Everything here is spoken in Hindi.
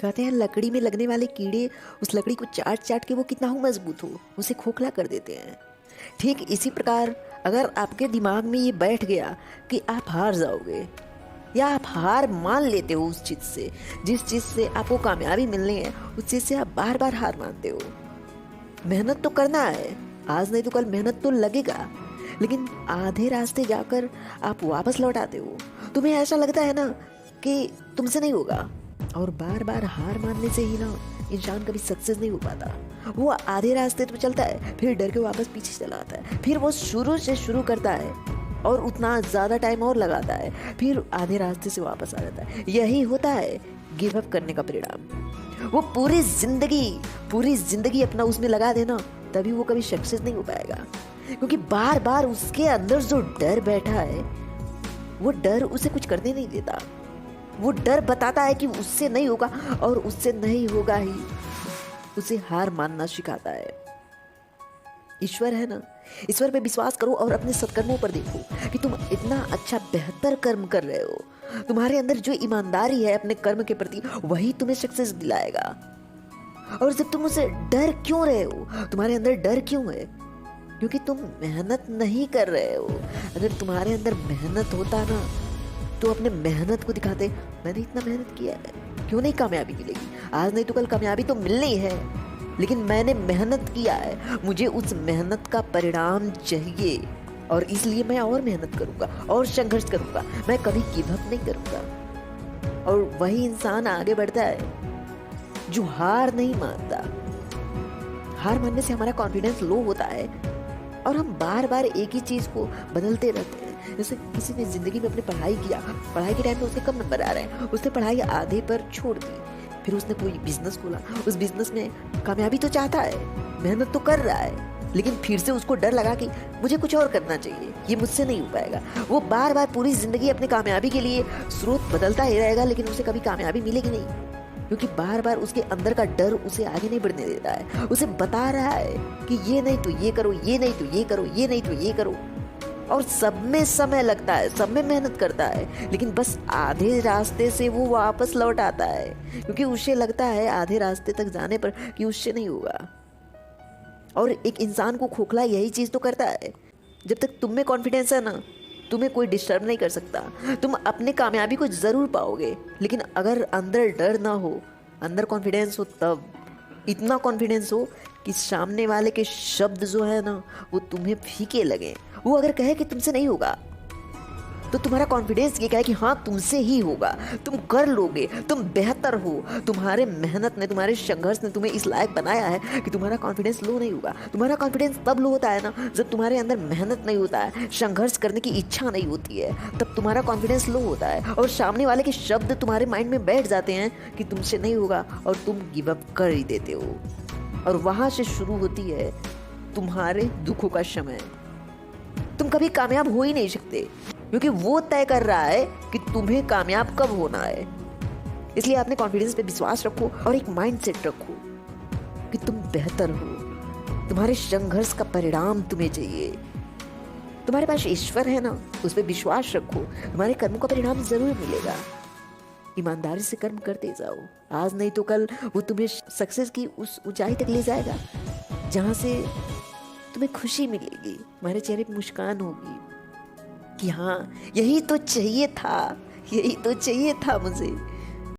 कहते हैं लकड़ी में लगने वाले कीड़े उस लकड़ी को चाट चाट के वो कितना हो मजबूत हो उसे खोखला कर देते हैं। ठीक इसी प्रकार अगर आपके दिमाग में ये बैठ गया कि आप हार जाओगे या आप हार मान लेते हो उस चीज़ से, जिस चीज़ से आपको कामयाबी मिलनी है उस चीज़ से आप बार बार हार मानते हो। मेहनत तो करना है, आज नहीं तो कल मेहनत तो लगेगा, लेकिन आधे रास्ते जाकर आप वापस लौट आते हो। तुम्हें ऐसा लगता है ना कि तुमसे नहीं होगा, और बार बार हार मानने से ही ना इंसान कभी सक्सेस नहीं हो पाता। वो आधे रास्ते तो चलता है, फिर डर के वापस पीछे चला आता है, फिर वो शुरू से शुरू करता है और उतना ज़्यादा टाइम और लगाता है, फिर आधे रास्ते से वापस आ जाता है। यही होता है गिव अप करने का परिणाम। वो पूरी जिंदगी अपना उसमें लगा देना, तभी वो कभी सक्सेस नहीं हो पाएगा, क्योंकि बार बार उसके अंदर जो डर बैठा है वो डर उसे कुछ करने नहीं देता। वो डर बताता है कि उससे नहीं होगा, और उससे नहीं होगा ही उसे हार मानना सिखाता है। ईश्वर है ना, ईश्वर पे विश्वास करो और अपने सत्कर्मों पर देखो कि तुम इतना अच्छा बेहतर कर्म कर रहे हो। तुम्हारे अंदर जो ईमानदारी है अपने कर्म के प्रति, वही तुम्हें सक्सेस दिलाएगा। और जब तुम उसे डर क्यों रहे हो, तुम्हारे अंदर डर क्यों है? क्योंकि तुम मेहनत नहीं कर रहे हो। अगर तुम्हारे अंदर मेहनत होता ना तो अपने मेहनत को दिखाते, मैंने इतना मेहनत किया है, क्यों नहीं कामयाबी मिलेगी, आज नहीं तो कल कामयाबी तो मिलनी है, लेकिन मैंने मेहनत किया है, मुझे उस मेहनत का परिणाम चाहिए, और इसलिए मैं और मेहनत करूंगा और संघर्ष करूंगा, मैं कभी गिव अप नहीं करूंगा। और वही इंसान आगे बढ़ता है जो हार नहीं मानता। हार मानने से हमारा कॉन्फिडेंस लो होता है और हम बार बार एक ही चीज को बदलते रहते हैं। जैसे किसी ने जिंदगी में अपनी पढ़ाई किया, पढ़ाई के टाइम पे उसके कम नंबर आ रहे हैं, उसने पढ़ाई आधे पर छोड़ दी, फिर उसने कोई बिजनेस खोला, उस बिजनेस में कामयाबी तो चाहता है, मेहनत तो कर रहा है, लेकिन फिर से उसको डर लगा कि मुझे कुछ और करना चाहिए, ये मुझसे नहीं हो पाएगा। वो बार बार पूरी जिंदगी अपनी कामयाबी के लिए स्रोत बदलता ही रहेगा, लेकिन उसे कभी कामयाबी मिलेगी नहीं, क्योंकि बार बार उसके अंदर का डर उसे आगे नहीं बढ़ने देता है। उसे बता रहा है कि ये नहीं तो ये करो, ये नहीं तो ये करो, ये नहीं तो ये करो। और सब में समय लगता है, सब में मेहनत करता है, लेकिन बस आधे रास्ते से वो वापस लौट आता है, क्योंकि उसे लगता है आधे रास्ते तक जाने पर कि उससे नहीं होगा। और एक इंसान को खोखला यही चीज़ तो करता है। जब तक तुम में कॉन्फिडेंस है ना, तुम्हें कोई डिस्टर्ब नहीं कर सकता। तुम अपने कामयाबी को जरूर पाओगे, लेकिन अगर अंदर डर ना हो, अंदर कॉन्फिडेंस हो, तब इतना कॉन्फिडेंस हो कि सामने वाले के शब्द जो है ना वो तुम्हें फीके लगे। वो अगर कहे कि तुमसे नहीं होगा, तो तुम्हारा कॉन्फिडेंस ये कहे कि हाँ तुमसे ही होगा, तुम कर लोगे, तुम बेहतर हो, तुम्हारे मेहनत ने, तुम्हारे संघर्ष ने तुम्हें इस लायक बनाया है कि तुम्हारा कॉन्फिडेंस लो नहीं होगा। तुम्हारा कॉन्फिडेंस तब लो होता है ना जब तुम्हारे अंदर मेहनत नहीं होता है, संघर्ष करने की इच्छा नहीं होती है, तब तुम्हारा कॉन्फिडेंस लो होता है और सामने वाले के शब्द तुम्हारे माइंड में बैठ जाते हैं कि तुमसे नहीं होगा, और तुम गिव अप कर ही देते हो। और वहां से शुरू होती है तुम्हारे दुखों का समय। तुम कभी कामयाब हो ही नहीं सकते, क्योंकि वो तय कर रहा है कि तुम्हें कामयाब कब होना है। इसलिए अपने कॉन्फिडेंस पे विश्वास रखो और एक माइंडसेट रखो कि तुम बेहतर हो। तुम्हारे संघर्ष का परिणाम तुम्हें चाहिए। तुम्हारे पास ईश्वर है ना, उस पर विश्वास रखो, तुम्हारे कर्मों का परिणाम जरूर मिलेगा। ईमानदारी से कर्म करते जाओ, आज नहीं तो कल वो तुम्हें सक्सेस की उस ऊंचाई तक ले जाएगा जहां से तुम्हें खुशी मिलेगी, तुम्हारे चेहरे पे मुस्कान होगी कि हाँ यही तो चाहिए था, यही तो चाहिए था मुझे।